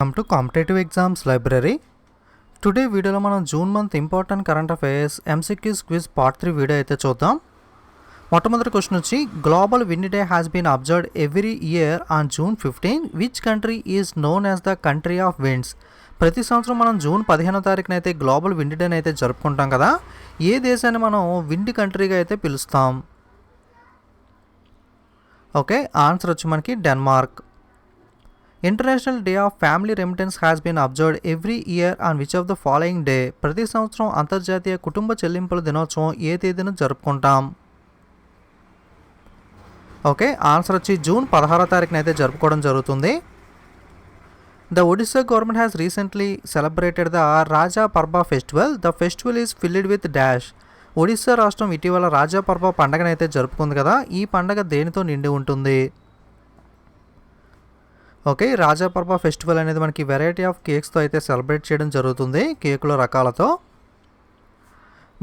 Welcome to competitive exams library. Today వీడియోలో మనం June month important current affairs MCQs quiz part 3 video అయితే చూద్దాం. మొట్టమొదటి క్వశ్చన్ వచ్చి global wind day has been observed every year on June 15. Which country is known as the country of winds? ప్రతి సంవత్సరం మనం June 15వ తారీఖున అయితే గ్లోబల్ విండ్ డేని అయితే జరుపుకుంటాం కదా. ఏ దేశాన్ని మనం విండ్ కంట్రీగా అయితే పిలుస్తాం? ఓకే, ఆన్సర్ వచ్చి మనకి Denmark. International day of family remittance has been observed every year on which of the following day? ప్రతి సంవత్సరం అంతర్జాతీయ కుటుంబ చెల్లింపుల దినోత్సవం ఏ తేదీన జరుపుకుంటాం? ఓకే, ఆన్సర్ వచ్చి జూన్ 16వ తారీఖున అయితే జరుపుకోవడం జరుగుతుంది. The Odisha government has recently celebrated the Raja Parba festival. The festival is filled with dash. Odisha రాష్ట్రం ఇటీవల రాజా పర్బా పండగనైతే జరుపుకుంది కదా. ఈ పండగ దేనితో నిండి ఉంటుంది? ఓకే, రాజా పర్బా ఫెస్టివల్ అనేది మనకి వెరైటీ ఆఫ్ కేక్స్తో అయితే సెలబ్రేట్ చేయడం జరుగుతుంది, కేకుల రకాలతో.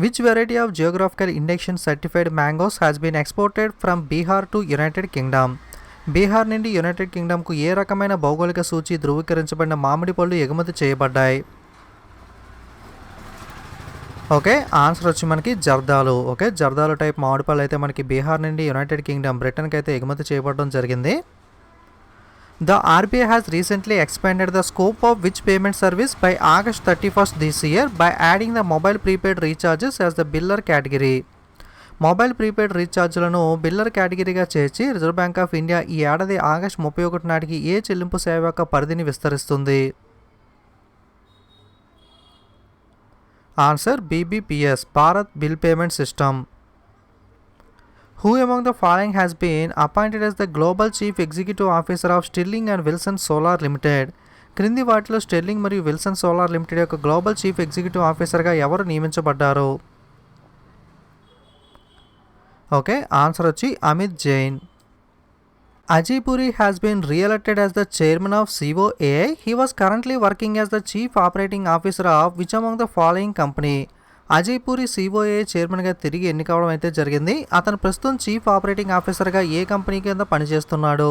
Which variety of geographical indication certified mangoes has been exported from Bihar to United Kingdom? Bihar నుండి యునైటెడ్ కింగ్డమ్కు ఏ రకమైన భౌగోళిక సూచి ధృవీకరించబడిన మామిడి పళ్ళు ఎగుమతి చేయబడ్డాయి? ఓకే, ఆన్సర్ వచ్చి మనకి జర్దాలు. ఓకే, జర్దాలు టైప్ మామిడి పళ్ళు అయితే మనకి బీహార్ నుండి యునైటెడ్ కింగ్డమ్ బ్రిటన్కి అయితే ఎగుమతి చేయబడడం జరిగింది. The RBI has recently expanded the scope of which payment service by August 31st this year by adding the mobile prepaid recharges as the biller category. Mobile prepaid రీఛార్జ్లను biller కేటగిరీగా చేర్చి Reserve bank of India ఈ ఏడాది August 31 నాటికి ఏ చెల్లింపు సేవ యొక్క పరిధిని విస్తరిస్తుంది? Answer BBPS, Bharat bill payment system. Who among the following has been appointed as the Global Chief Executive Officer of Stirling and Wilson Solar Limited? క్రింది వాటిలో స్టెర్లింగ్ మరియు విల్సన్ సోలార్ లిమిటెడ్ యొక్క గ్లోబల్ చీఫ్ ఎగ్జిక్యూటివ్ ఆఫీసర్గా ఎవరు నియమించబడ్డారు? Okay, answer వచ్చి Amit Jain. Ajay Puri has been re-elected as the chairman of COAI. He was currently working as the chief operating officer of which among the following company? Ajay puri COAI చైర్మన్గా తిరిగి ఎన్నికవడం అయితే జరిగింది. అతను ప్రస్తుతం chief operating ఆఫీసర్గా ఏ కంపెనీ కింద పనిచేస్తున్నాడు?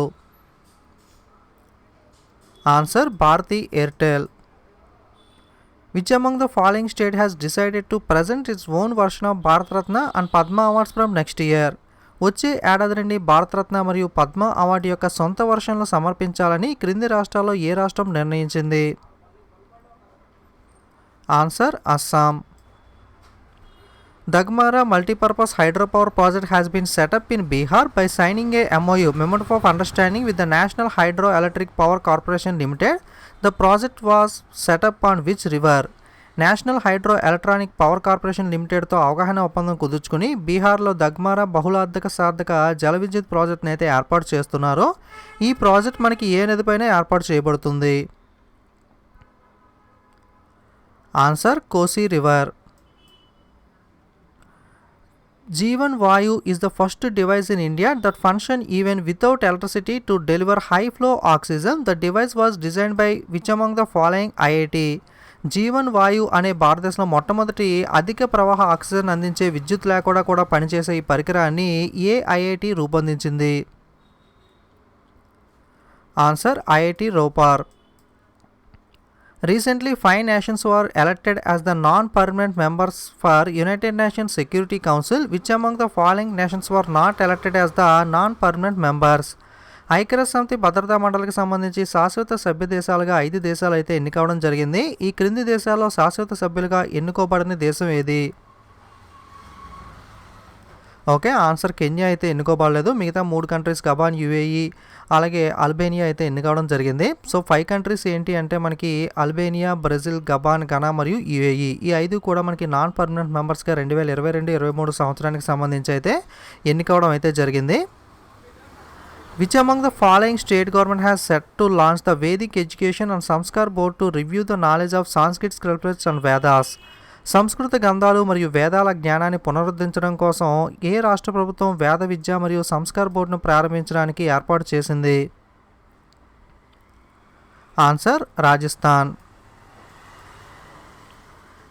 Answer Bharti Airtel. Which among the following state has decided to present its own version of Bharat Ratna and Padma awards from next year? వచ్చే ఏడాది నుండి భారతరత్న మరియు పద్మ అవార్డు యొక్క సొంత వర్షన్లు సమర్పించాలని క్రింది రాష్ట్రాల్లో ఏ రాష్ట్రం నిర్ణయించింది? Answer Assam. Dagmara multipurpose hydropower project has been set up in Bihar by signing a MOU, Memorandum of Understanding, with the National Hydroelectric Power Corporation Limited. The project was set up on which river? National hydro electronic power corporation లిమిటెడ్తో అవగాహన ఒప్పందం కుదుర్చుకుని బీహార్లో దగ్మారా బహుళార్థక సాధక జల విద్యుత్ ప్రాజెక్ట్ని అయితే ఏర్పాటు చేస్తున్నారు. ఈ ప్రాజెక్ట్ మనకి ఏ నదిపైన ఏర్పాటు చేయబడుతుంది? ఆన్సర్ కోసి river. Jeevan Vayu is the first device in India that function even without electricity to deliver high flow oxygen. The device was designed by which among the following IIT? Jeevan వాయు అనే భారతదేశంలో మొట్టమొదటి అధిక ప్రవాహ ఆక్సిజన్ అందించే విద్యుత్ లేకుండా కూడా పనిచేసే ఈ పరికరాన్ని ఏ IIT రూపొందించింది? Answer IIT Ropar. Recently, 5 nations were elected as the non-permanent members for United Nations Security Council. Which among the following nations were not elected as the non-permanent members? ఐక్యరాజ్య సమితి భద్రతా మండలికి సంబంధించి శాశ్వత సభ్య దేశాలుగా 5 దేశాలు అయితే ఎన్నికవడం జరిగింది. ఈ క్రింది దేశాల్లో శాశ్వత సభ్యులుగా ఎన్నుకోబడిన దేశం ఏది? ఓకే, ఆన్సర్ కెన్యా అయితే ఎన్నుకోబడలేదు. మిగతా 3 కంట్రీస్ గబాన్, UAE అలాగే అల్బేనియా అయితే ఎన్నికవడం జరిగింది. సో 5 కంట్రీస్ ఏంటి అంటే మనకి అల్బేనియా, బ్రెజిల్, గబాన్, ఘనా మరియు UAE. ఈ 5 కూడా మనకి నాన్ పర్మనెంట్ మెంబర్స్గా 2022-23 సంవత్సరానికి సంబంధించి అయితే ఎన్నికవడం అయితే జరిగింది. Which among the following state government has set to launch the Vedic education and Sanskar board to review the knowledge of Sanskrit scriptures and Vedas? సంస్కృత గ్రంథాలు మరియు వేదాల జ్ఞానాన్ని పునరుద్ధరించడం కోసం ఏ రాష్ట్ర ప్రభుత్వం వేద విద్య మరియు సంస్కార్ బోర్డును ప్రారంభించడానికి ఏర్పాటు చేసింది? Answer Rajasthan.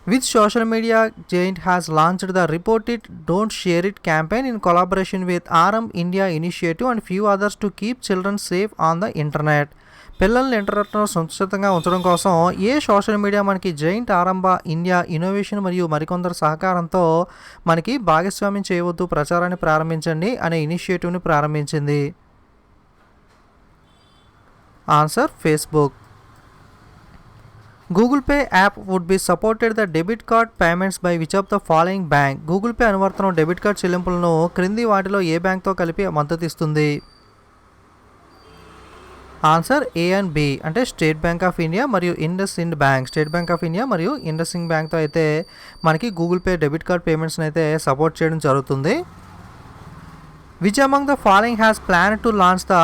Which social media giant has launched the Report It, Don't Share It campaign in collaboration with RM India Initiative and few others to keep children safe on the internet? పిల్లల్ని ఇంటర్నెట్‌లో సురక్షితంగా ఉంచడం కోసం ఏ సోషల్ మీడియా మనకి giant ఆరంభ India innovation మరియు మరికొందరు సహకారంతో మనకి భాగస్వామ్యం చేయవద్దు ప్రచారాన్ని ప్రారంభించండి అనే ఇనిషియేటివ్‌ని ప్రారంభించింది. Answer Facebook. Google Pay app would be supported the debit card payments by which of the following bank. Google Pay అనువర్తనం డెబిట్ కార్డ్ చెల్లింపులను క్రింది వాటిలో ఏ బ్యాంక్తో కలిపి మద్దతిస్తుంది? ఆన్సర్ ఏ అండ్ బి అంటే స్టేట్ బ్యాంక్ ఆఫ్ ఇండియా మరియు IndusInd Bank. State Bank of India మరియు ఇండస్ ఇండ్ బ్యాంక్తో అయితే మనకి గూగుల్ పే డెబిట్ కార్డ్ పేమెంట్స్ని అయితే సపోర్ట్ చేయడం జరుగుతుంది. Which among the following has plan to launch the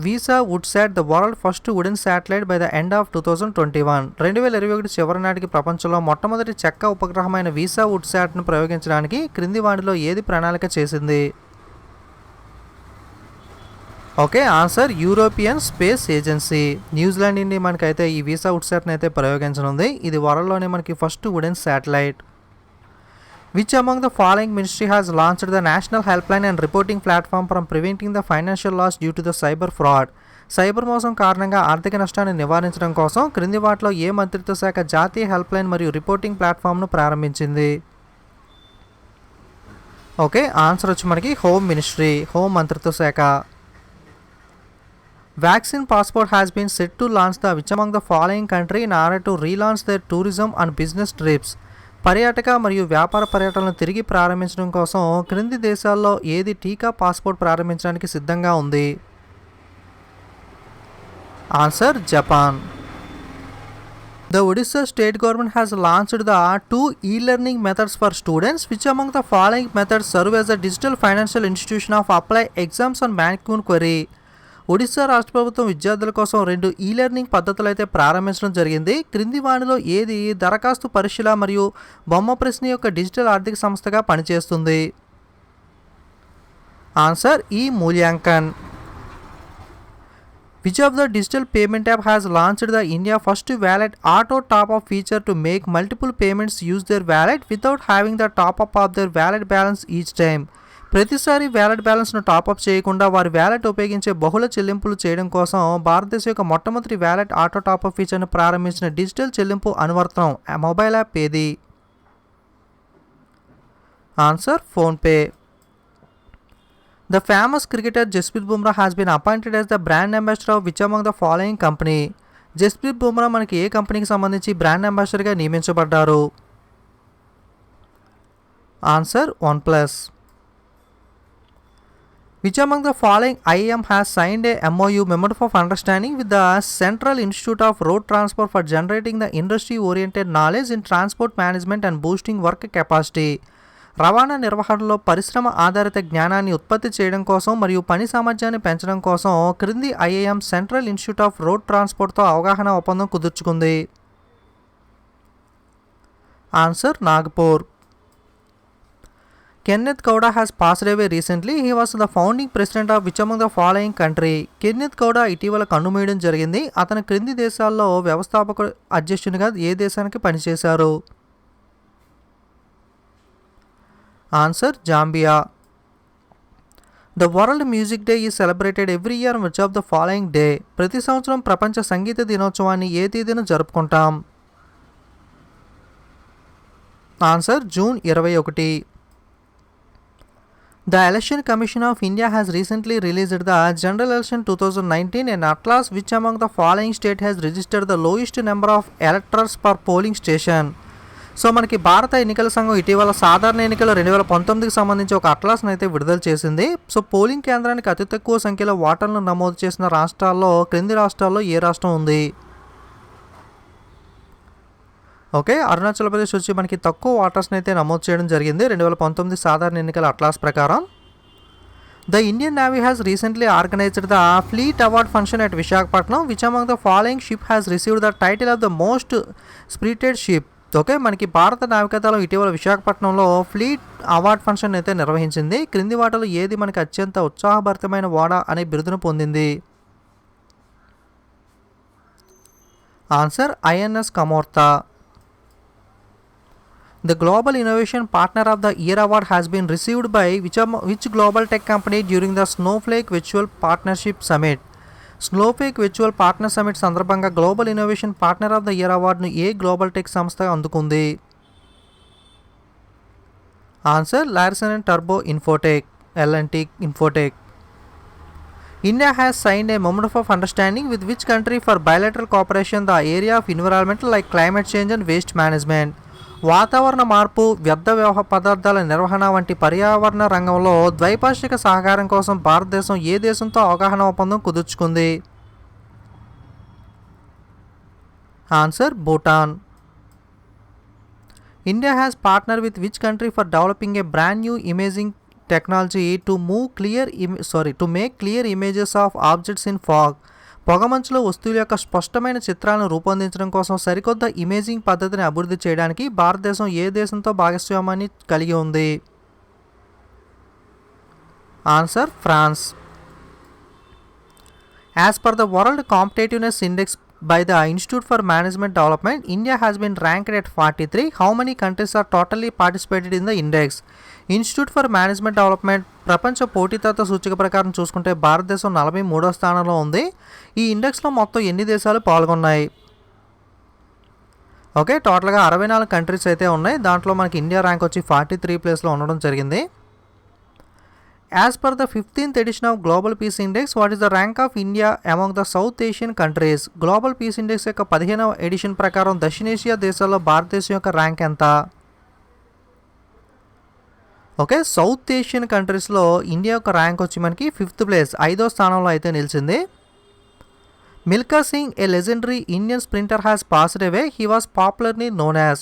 వీసా WoodSat the world first wooden satellite by the end of 2021. 2021 చివరి నాటికి ప్రపంచంలో మొట్టమొదటి చెక్క ఉపగ్రహమైన వీసా వుడ్సాట్ను ప్రయోగించడానికి క్రింది వాటిలో ఏది ప్రణాళిక చేసింది? Okay, answer European space agency. New Zealand నుండి మనకైతే ఈ వీసా వుడ్సాట్ని అయితే ప్రయోగించనుంది. ఇది వరల్డ్లోనే మనకి first wooden satellite. Which among the following ministry has launched the national helpline and reporting platform from preventing the financial loss due to the cyber fraud? Cyber మోసం కారణంగా ఆర్థిక నష్టాన్ని నివారించడం కోసం క్రింది వాటిలో ఏ మంత్రిత్వ శాఖ జాతీయ హెల్ప్లైన్ మరియు రిపోర్టింగ్ ప్లాట్ఫామ్ను ప్రారంభించింది? ఓకే, ఆన్సర్ వచ్చి మనకి హోమ్ మినిస్ట్రీ, హోమ్ మంత్రిత్వ శాఖ. Vaccine passport has been set to launch the which among the following country in order to relaunch their tourism and business trips. పర్యాటక మరియు వ్యాపార పర్యటనలను తిరిగి ప్రారంభించడం కోసం క్రింది దేశాల్లో ఏది టీకా పాస్పోర్ట్ ప్రారంభించడానికి సిద్ధంగా ఉంది? Answer Japan. The Odisha state government has launched the 2 e-learning methods for students. Which among the following methods serve as a digital financial institution of apply exams on Mankian query? Odisha రాష్ట్ర ప్రభుత్వం విద్యార్థుల కోసం 2 ఈ-లెర్నింగ్ పద్ధతులు అయితే ప్రారంభించడం జరిగింది. క్రింది వాటిలో ఏది దరఖాస్తు పరీక్షల మరియు బొమ్మ ప్రశ్న యొక్క డిజిటల్ ఆర్థిక సంస్థగా పనిచేస్తుంది? Answer e Mulyankan. Which of the digital payment app has launched the India first wallet auto top up feature to make multiple payments use their wallet without having the top up of their wallet balance each time. ప్రతిసారి wallet బ్యాలెన్స్ను top up చేయకుండా వారి wallet ఉపయోగించే బహుళ చెల్లింపులు చేయడం కోసం భారతదేశం యొక్క మొట్టమొదటి వ్యాలెట్ ఆటో టాపప్ ఫీచర్ను ప్రారంభించిన డిజిటల్ చెల్లింపు అనువర్తనం మొబైల్ యాప్ ఏది? Answer PhonePe. The famous cricketer Jasprit Bumrah has been appointed as the brand ambassador of which among the following company? Jasprit Bumrah మనకి ఏ కంపెనీకి సంబంధించి బ్రాండ్ అంబాసిడర్గా నియమించబడ్డారు? Answer OnePlus. Which among the following IIM has signed a MOU Memorandum of Understanding with the Central Institute of Road Transport for generating the industry-oriented knowledge in transport management and boosting work capacity? రవాణా నిర్వహణలో పరిశ్రమ ఆధారిత జ్ఞానాన్ని ఉత్పత్తి చేయడం కోసం మరియు పని సామర్థ్యాన్ని పెంచడం కోసం క్రింది IIM Central Institute of Road ట్రాన్స్పోర్ట్తో అవగాహన ఒప్పందం కుదుర్చుకుంది? Answer Nagpur. Kenneth Gowda has passed away recently. He was the founding president of which among the following country? Kenneth Gowda ఇటీవల కన్నుమూయడం జరిగింది. అతను క్రింది దేశాల్లో వ్యవస్థాపక అధ్యక్షునిగా ఏ దేశానికి పనిచేశారు? Answer Zambia. The world music day is celebrated every year which of the following day? ప్రతి సంవత్సరం ప్రపంచ సంగీత దినోత్సవాన్ని ఏ తేదీన జరుపుకుంటాం? Answer June 21. The Election Commission of India has recently released the General Election 2019 and atlas which among the following state has registered the lowest number of electors per polling station? So మనకి భారత ఎన్నికల సంఘం ఇటీవల సాధారణ ఎన్నికల 2019కి సంబంధించి ఒక అట్లాస్ను అయితే విడుదల చేసింది. సో పోలింగ్ కేంద్రానికి అతి తక్కువ సంఖ్యలో ఓటర్లను నమోదు చేసిన రాష్ట్రాల్లో క్రింది రాష్ట్రాల్లో ఏ రాష్ట్రం ఉంది? ఓకే, అరుణాచల్ ప్రదేశ్ వచ్చి మనకి తక్కువ ఓటర్స్ని అయితే నమోదు చేయడం జరిగింది 2019 సాధారణ ఎన్నికల అట్లాస్ ప్రకారం. The Indian navy has recently organised the fleet award function at Visakhapatnam. Which among the following ship has received the title of the most spirited ship? Okay, మనకి భారత నావికాదళం ఇటీవల విశాఖపట్నంలో ఫ్లీట్ అవార్డ్ ఫంక్షన్ అయితే నిర్వహించింది. క్రింది వాటిలో ఏది మనకి అత్యంత ఉత్సాహభరితమైన ఓడ అనే బిరుదును పొందింది? Answer INS కమోర్తా. The Global Innovation Partner of the Year Award has been received by which global tech company during the Snowflake Virtual Partnership Summit? Snowflake Virtual Partner Summit సందర్భంగా global innovation partner of the year అవార్డును ఏ global tech సంస్థ అందుకుంది? Answer Larsen and టర్బో Infotech, LNT Infotech. India has signed a memorandum of understanding with which country for bilateral cooperation in the area of environmental like climate change and waste management? వాతావరణ మార్పు, వ్యర్థ పదార్థాల నిర్వహణ వంటి పర్యావరణ రంగంలో ద్వైపాక్షిక సహకారం కోసం భారతదేశం ఏ దేశంతో అవగాహన ఒప్పందం కుదుర్చుకుంది? Answer Bhutan. India has partnered with which country for developing a brand new imaging technology to make clear images of objects in fog? పొగమంచులో వస్తువుల యొక్క స్పష్టమైన చిత్రాలను రూపొందించడం కోసం సరికొత్త ఇమేజింగ్ పద్ధతిని అభివృద్ధి చేయడానికి భారతదేశం ఏ దేశంతో భాగస్వామ్యాన్ని కలిగి ఉంది? Answer France. As per the World Competitiveness Index by the Institute for Management Development, India has been ranked at 43. How many countries are totally participated in the index? Institute for management development ప్రపంచ పోటీతత్వ సూచిక ప్రకారం చూసుకుంటే భారతదేశం 43వ స్థానంలో ఉంది. ఈ ఇండెక్స్లో మొత్తం ఎన్ని దేశాలు పాల్గొన్నాయి? ఓకే, టోటల్గా 64 కంట్రీస్ అయితే ఉన్నాయి. దాంట్లో మనకి ఇండియా ర్యాంక్ వచ్చి 43 ప్లేస్లో ఉండడం జరిగింది. As per the 15th edition of global peace index, what is the rank of India among the south Asian countries? Global peace index యొక్క 15వ ఎడిషన్ ప్రకారం దక్షిణేషియా దేశాల్లో భారతదేశం యొక్క ర్యాంక్ ఎంత? ఓకే, సౌత్ ఏషియన్ కంట్రీస్లో ఇండియా యొక్క ర్యాంక్ వచ్చి మనకి 5th ప్లేస్, 5వ స్థానంలో అయితే నిలిచింది. Milkha Singh, a legendary Indian sprinter has passed away. He was popularly known as.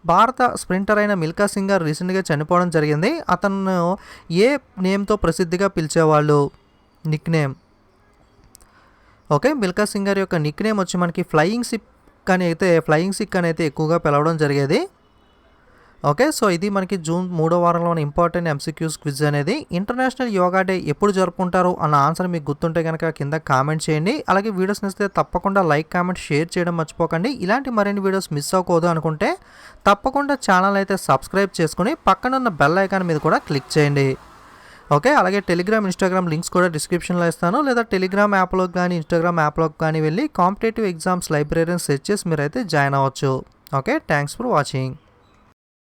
భారత స్ప్రింటర్ అయిన మిల్కా సింగ్ గారు రీసెంట్గా చనిపోవడం జరిగింది. అతను ఏ నేమ్తో ప్రసిద్ధిగా పిలిచేవాళ్ళు? Nickname. Okay, Milkha Singh గారి యొక్క నిక్ నేమ్ వచ్చి మనకి ఫ్లయింగ్ సిక్ అని అయితే ఎక్కువగా పిలవడం జరిగేది. ఓకే, సో ఇది మనకి జూన్ 3వ వారంలోని ఇంపార్టెంట్ ఎంసీక్యూస్ క్విజ్ అనేది. ఇంటర్నేషనల్ యోగా డే ఎప్పుడు జరుపుకుంటారు అన్న ఆన్సర్ మీకు గుర్తుంటే కనుక కింద కామెంట్ చేయండి. అలాగే వీడియోస్ నచ్చితే తప్పకుండా లైక్, కామెంట్, షేర్ చేయడం మర్చిపోకండి. ఇలాంటి మరిన్ని వీడియోస్ మిస్ అవ్వకూడదు అనుకుంటే తప్పకుండా ఛానల్ అయితే సబ్స్క్రైబ్ చేసుకుని పక్కన ఉన్న బెల్ ఐకాన్ మీద కూడా క్లిక్ చేయండి. ఓకే, అలాగే టెలిగ్రామ్, ఇన్స్టాగ్రామ్ లింక్స్ కూడా డిస్క్రిప్షన్లో ఇస్తాను. లేదా టెలిగ్రామ్ యాప్లోకి కానీ ఇన్స్టాగ్రామ్ యాప్లోకి కానీ వెళ్ళి కాంపిటేటివ్ ఎగ్జామ్స్ లైబ్రరీని సెర్చ్ చేసి మీరైతే జాయిన్ అవ్వచ్చు. Okay, thanks for watching.